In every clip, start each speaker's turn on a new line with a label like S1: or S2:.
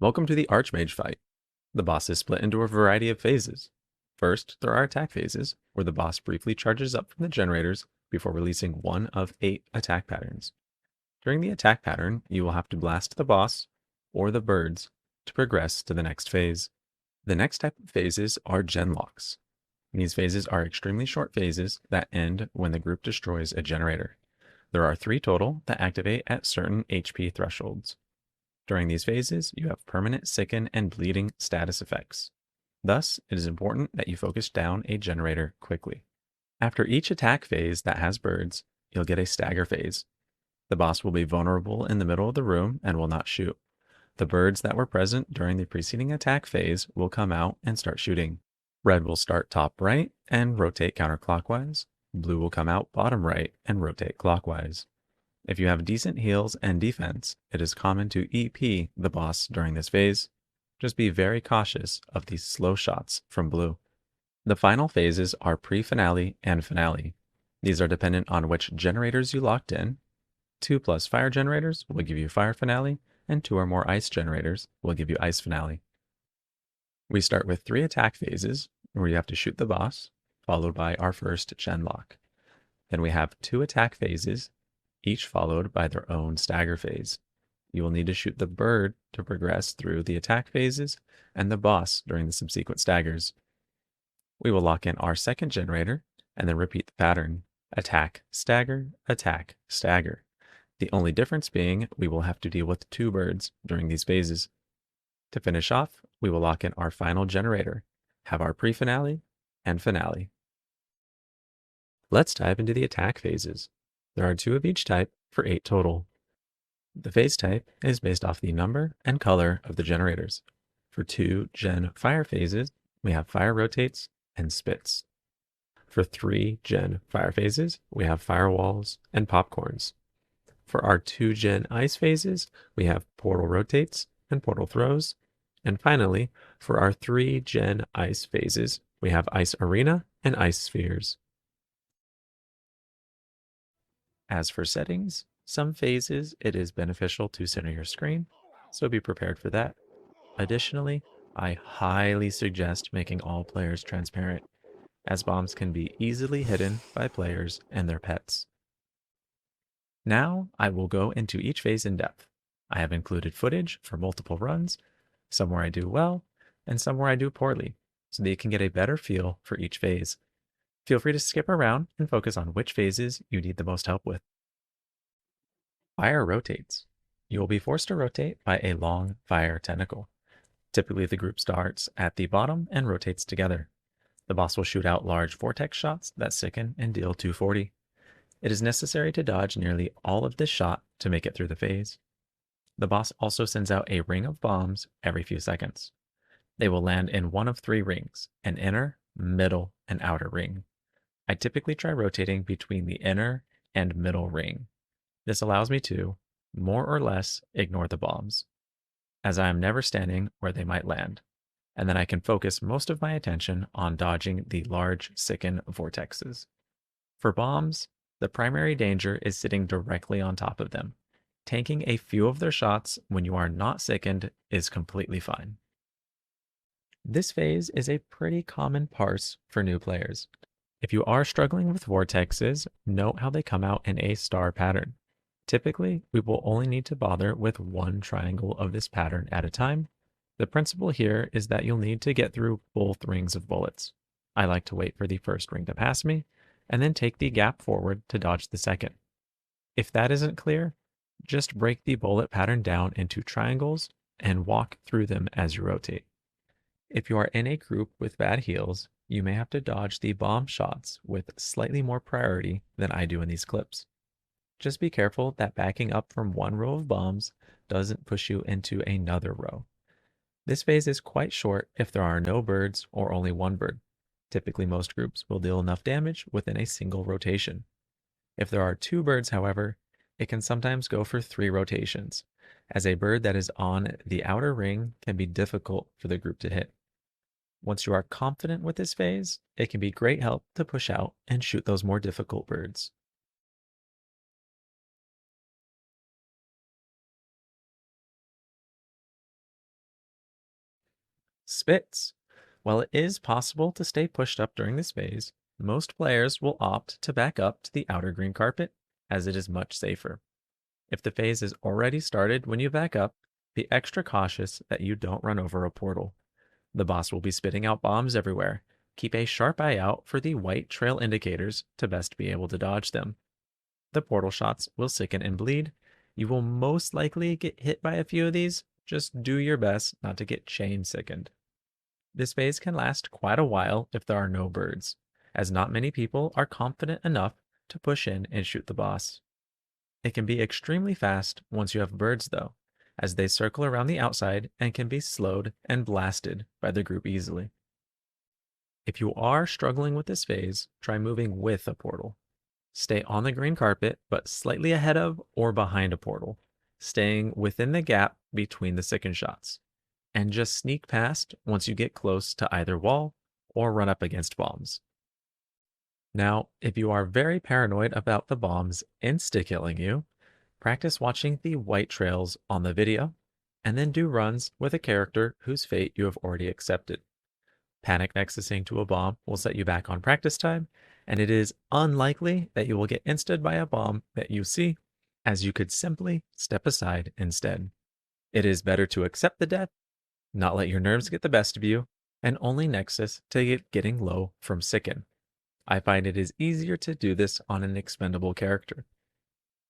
S1: Welcome to the Archmage fight. The boss is split into a variety of phases. First, there are attack phases, where the boss briefly charges up from the generators before releasing one of 8 attack patterns. During the attack pattern, you will have to blast the boss, or the birds, to progress to the next phase. The next type of phases are genlocks. These phases are extremely short phases that end when the group destroys a generator. There are 3 total that activate at certain HP thresholds. During these phases, you have permanent sicken and bleeding status effects. Thus, it is important that you focus down a generator quickly. After each attack phase that has birds, you'll get a stagger phase. The boss will be vulnerable in the middle of the room and will not shoot. The birds that were present during the preceding attack phase will come out and start shooting. Red will start top right and rotate counterclockwise. Blue will come out bottom right and rotate clockwise. If you have decent heals and defense, it is common to EP the boss during this phase. Just be very cautious of these slow shots from blue. The final phases are pre-finale and finale. These are dependent on which generators you locked in. 2 plus fire generators will give you fire finale, and 2 or more ice generators will give you ice finale. We start with 3 attack phases, where you have to shoot the boss, followed by our first genlock. Then we have 2 attack phases, each followed by their own stagger phase. You will need to shoot the bird to progress through the attack phases and the boss during the subsequent staggers. We will lock in our second generator and then repeat the pattern. Attack, stagger, attack, stagger. The only difference being we will have to deal with 2 birds during these phases. To finish off, we will lock in our final generator, have our pre-finale and finale. Let's dive into the attack phases. There are 2 of each type for 8 total. The phase type is based off the number and color of the generators. For 2 Gen Fire phases, we have Fire Rotates and Spits. For 3 Gen Fire phases, we have Firewalls and Popcorns. For our 2 Gen Ice phases, we have Portal Rotates and Portal Throws. And finally, for our 3 Gen Ice phases, we have Ice Arena and Ice Spheres. As for settings, some phases it is beneficial to center your screen, so be prepared for that. Additionally, I highly suggest making all players transparent, as bombs can be easily hidden by players and their pets. Now I will go into each phase in depth. I have included footage for multiple runs, some where I do well, and some where I do poorly, so that you can get a better feel for each phase. Feel free to skip around and focus on which phases you need the most help with. Fire rotates. You will be forced to rotate by a long fire tentacle. Typically, the group starts at the bottom and rotates together. The boss will shoot out large vortex shots that sicken and deal 240. It is necessary to dodge nearly all of this shot to make it through the phase. The boss also sends out a ring of bombs every few seconds. They will land in one of 3 rings, an inner, middle, and outer ring. I typically try rotating between the inner and middle ring. This allows me to, more or less, ignore the bombs, as I am never standing where they might land, and then I can focus most of my attention on dodging the large sicken vortexes. For bombs, the primary danger is sitting directly on top of them. Tanking a few of their shots when you are not sickened is completely fine. This phase is a pretty common parse for new players. If you are struggling with vortexes, note how they come out in a star pattern. Typically, we will only need to bother with 1 triangle of this pattern at a time. The principle here is that you'll need to get through both rings of bullets. I like to wait for the first ring to pass me, and then take the gap forward to dodge the second. If that isn't clear, just break the bullet pattern down into triangles and walk through them as you rotate. If you are in a group with bad heals, you may have to dodge the bomb shots with slightly more priority than I do in these clips. Just be careful that backing up from 1 row of bombs doesn't push you into another row. This phase is quite short if there are no birds or only 1 bird. Typically, most groups will deal enough damage within a single rotation. If there are 2 birds, however, it can sometimes go for 3 rotations, as a bird that is on the outer ring can be difficult for the group to hit. Once you are confident with this phase, it can be great help to push out and shoot those more difficult birds. Spits. While it is possible to stay pushed up during this phase, most players will opt to back up to the outer green carpet, as it is much safer. If the phase is already started when you back up, be extra cautious that you don't run over a portal. The boss will be spitting out bombs everywhere. Keep a sharp eye out for the white trail indicators to best be able to dodge them. The portal shots will sicken and bleed. You will most likely get hit by a few of these. Just do your best not to get chain sickened. This phase can last quite a while if there are no birds, as not many people are confident enough to push in and shoot the boss. It can be extremely fast once you have birds, though, as they circle around the outside and can be slowed and blasted by the group easily. If you are struggling with this phase, try moving with a portal. Stay on the green carpet, but slightly ahead of or behind a portal, staying within the gap between the sicken shots. And just sneak past once you get close to either wall or run up against bombs. Now, if you are very paranoid about the bombs insta-killing you, practice watching the white trails on the video, and then do runs with a character whose fate you have already accepted. Panic nexusing to a bomb will set you back on practice time, and it is unlikely that you will get insta'd by a bomb that you see, as you could simply step aside instead. It is better to accept the death, not let your nerves get the best of you, and only nexus to getting low from sicken. I find it is easier to do this on an expendable character.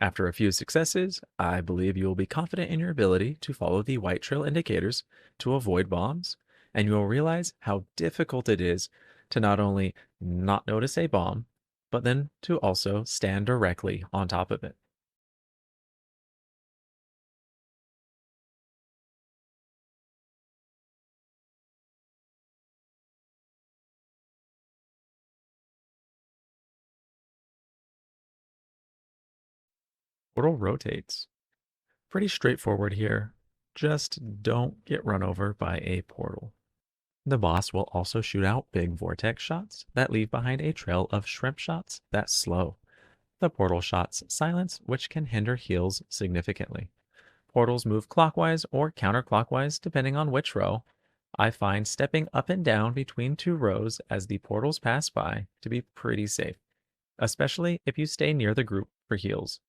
S1: After a few successes, I believe you will be confident in your ability to follow the white trail indicators to avoid bombs, and you will realize how difficult it is to not only not notice a bomb, but then to also stand directly on top of it. Portal rotates. Pretty straightforward here. Just don't get run over by a portal. The boss will also shoot out big vortex shots that leave behind a trail of shrimp shots that slow. The portal shots silence, which can hinder heals significantly. Portals move clockwise or counterclockwise depending on which row. I find stepping up and down between two rows as the portals pass by to be pretty safe, especially if you stay near the group for heals.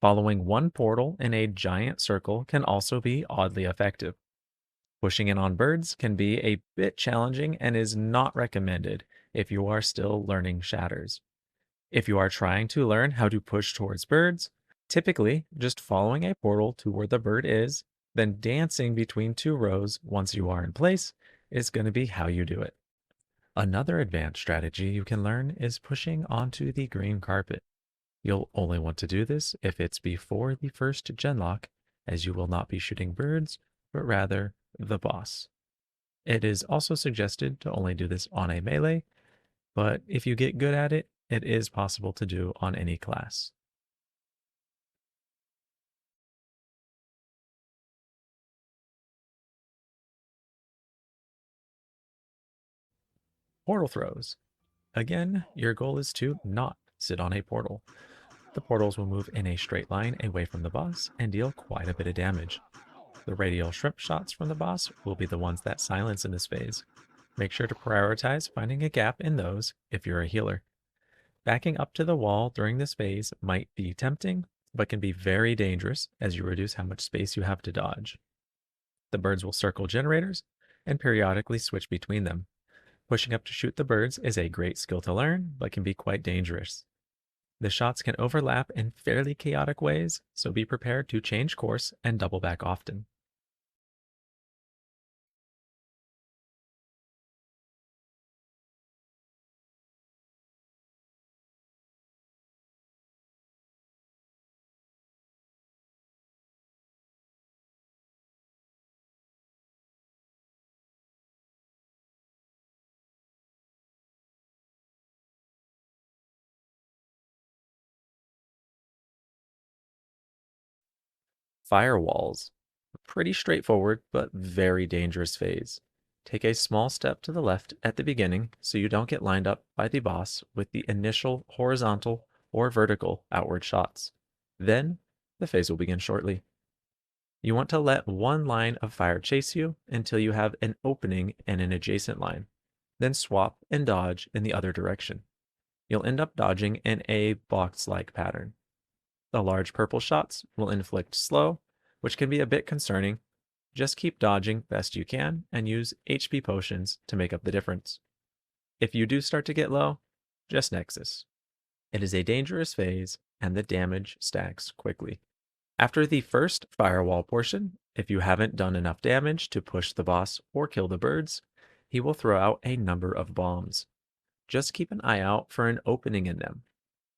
S1: Following one portal in a giant circle can also be oddly effective. Pushing in on birds can be a bit challenging and is not recommended if you are still learning Shatters. If you are trying to learn how to push towards birds, typically just following a portal to where the bird is, then dancing between two rows once you are in place is going to be how you do it. Another advanced strategy you can learn is pushing onto the green carpet. You'll only want to do this if it's before the first genlock, as you will not be shooting birds, but rather the boss. It is also suggested to only do this on a melee, but if you get good at it, it is possible to do on any class. Portal throws. Again, your goal is to not sit on a portal. The portals will move in a straight line away from the boss and deal quite a bit of damage. The radial shrimp shots from the boss will be the ones that silence in this phase. Make sure to prioritize finding a gap in those if you're a healer. Backing up to the wall during this phase might be tempting, but can be very dangerous as you reduce how much space you have to dodge. The birds will circle generators and periodically switch between them. Pushing up to shoot the birds is a great skill to learn, but can be quite dangerous. The shots can overlap in fairly chaotic ways, so be prepared to change course and double back often. Firewalls. A pretty straightforward but very dangerous phase. Take a small step to the left at the beginning so you don't get lined up by the boss with the initial horizontal or vertical outward shots. Then, the phase will begin shortly. You want to let one line of fire chase you until you have an opening in an adjacent line. Then swap and dodge in the other direction. You'll end up dodging in a box-like pattern. The large purple shots will inflict slow, which can be a bit concerning. Just keep dodging best you can and use HP potions to make up the difference. If you do start to get low, just Nexus. It is a dangerous phase and the damage stacks quickly. After the first firewall portion, if you haven't done enough damage to push the boss or kill the birds, he will throw out a number of bombs. Just keep an eye out for an opening in them.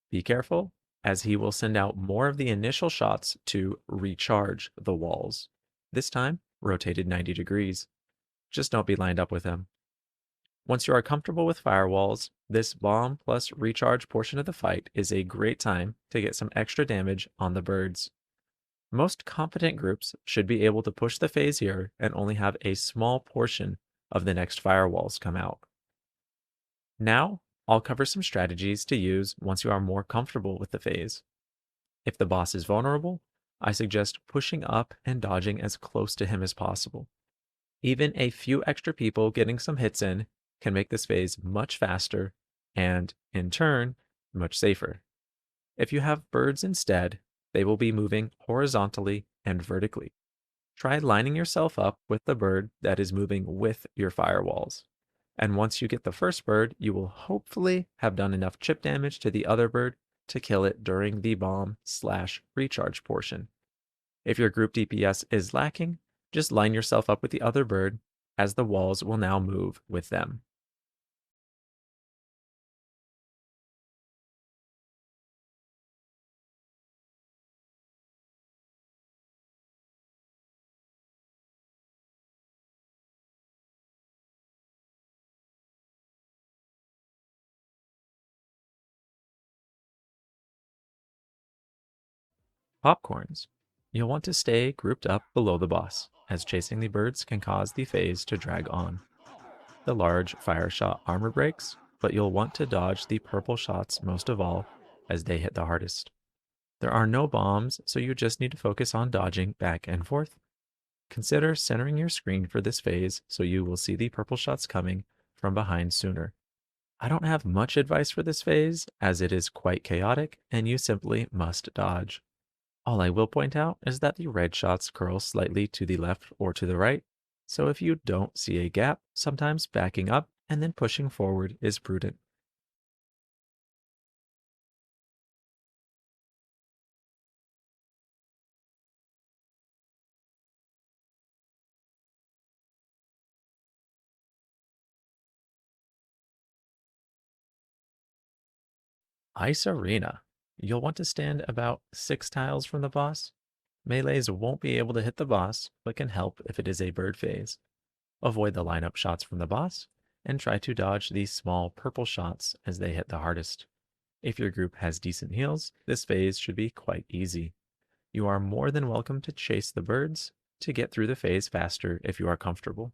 S1: Be careful, as he will send out more of the initial shots to recharge the walls. This time, rotated 90 degrees. Just don't be lined up with him. Once you are comfortable with firewalls, this bomb plus recharge portion of the fight is a great time to get some extra damage on the birds. Most competent groups should be able to push the phase here and only have a small portion of the next firewalls come out. Now, I'll cover some strategies to use once you are more comfortable with the phase. If the boss is vulnerable, I suggest pushing up and dodging as close to him as possible. Even a few extra people getting some hits in can make this phase much faster and, in turn, much safer. If you have birds instead, they will be moving horizontally and vertically. Try lining yourself up with the bird that is moving with your firewalls. And once you get the first bird, you will hopefully have done enough chip damage to the other bird to kill it during the bomb/recharge portion. If your group DPS is lacking, just line yourself up with the other bird, as the walls will now move with them. Popcorns. You'll want to stay grouped up below the boss, as chasing the birds can cause the phase to drag on. The large fire shot armor breaks, but you'll want to dodge the purple shots most of all, as they hit the hardest. There are no bombs, so you just need to focus on dodging back and forth. Consider centering your screen for this phase so you will see the purple shots coming from behind sooner. I don't have much advice for this phase, as it is quite chaotic and you simply must dodge. All I will point out is that the red shots curl slightly to the left or to the right, so if you don't see a gap, sometimes backing up and then pushing forward is prudent. Ice Arena. You'll want to stand about 6 tiles from the boss. Melees won't be able to hit the boss, but can help if it is a bird phase. Avoid the lineup shots from the boss, and try to dodge these small purple shots as they hit the hardest. If your group has decent heals, this phase should be quite easy. You are more than welcome to chase the birds to get through the phase faster if you are comfortable.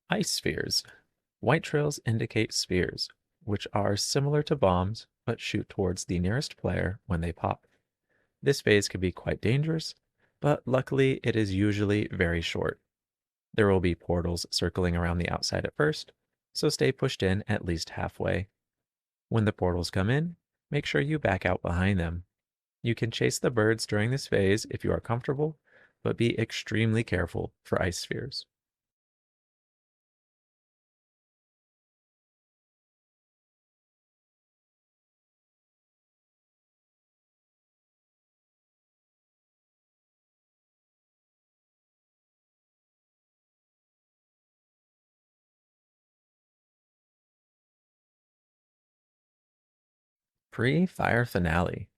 S1: Ice spheres. White trails indicate spheres, which are similar to bombs but shoot towards the nearest player when they pop. This phase can be quite dangerous, but luckily it is usually very short. There will be portals circling around the outside at first, so stay pushed in at least halfway. When the portals come in, make sure you back out behind them. You can chase the birds during this phase if you are comfortable, but be extremely careful for ice spheres. Pre-fire finale.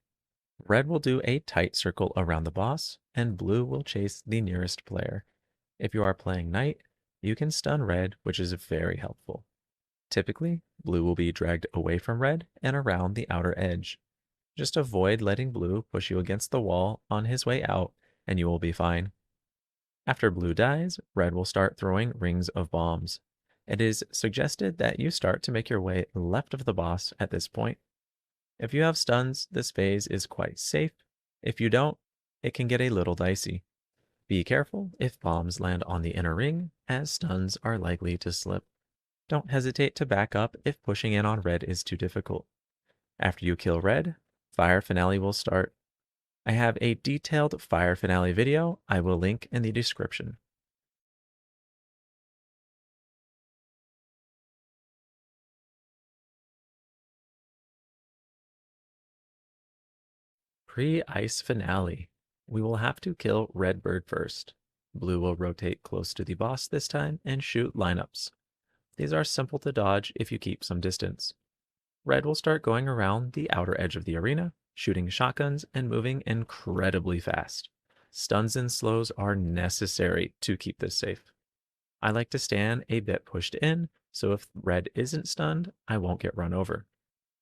S1: Red will do a tight circle around the boss, and blue will chase the nearest player. If you are playing Knight, you can stun red, which is very helpful. Typically, blue will be dragged away from red and around the outer edge. Just avoid letting blue push you against the wall on his way out, and you will be fine. After blue dies, red will start throwing rings of bombs. It is suggested that you start to make your way left of the boss at this point. If you have stuns, this phase is quite safe. If you don't, it can get a little dicey. Be careful if bombs land on the inner ring, as stuns are likely to slip. Don't hesitate to back up if pushing in on red is too difficult. After you kill red, Fire Finale will start. I have a detailed Fire Finale video I will link in the description. Pre-Ice Finale. We will have to kill Red Bird first. Blue will rotate close to the boss this time and shoot lineups. These are simple to dodge if you keep some distance. Red will start going around the outer edge of the arena, shooting shotguns and moving incredibly fast. Stuns and slows are necessary to keep this safe. I like to stand a bit pushed in, so if red isn't stunned, I won't get run over.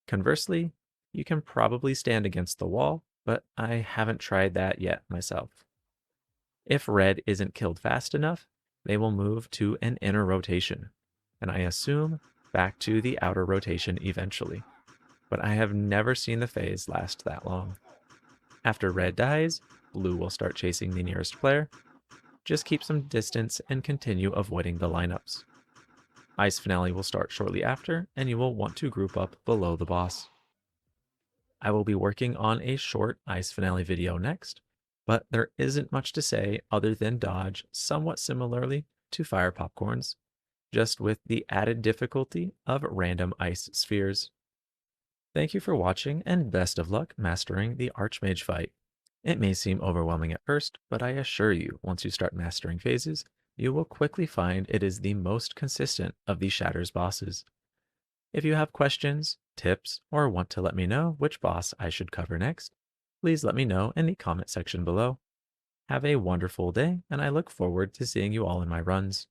S1: Conversely, you can probably stand against the wall, but I haven't tried that yet myself. If red isn't killed fast enough, they will move to an inner rotation, and I assume back to the outer rotation eventually. But I have never seen the phase last that long. After red dies, blue will start chasing the nearest player. Just keep some distance and continue avoiding the lineups. Ice Finale will start shortly after, and you will want to group up below the boss. I will be working on a short Ice Finale video next, but there isn't much to say other than dodge somewhat similarly to Fire Popcorns, just with the added difficulty of random ice spheres. Thank you for watching, and best of luck mastering the Archmage fight. It may seem overwhelming at first, but I assure you, once you start mastering phases, you will quickly find it is the most consistent of the Shatters bosses. If you have questions, tips, or want to let me know which boss I should cover next, please let me know in the comment section below. Have a wonderful day, and I look forward to seeing you all in my runs.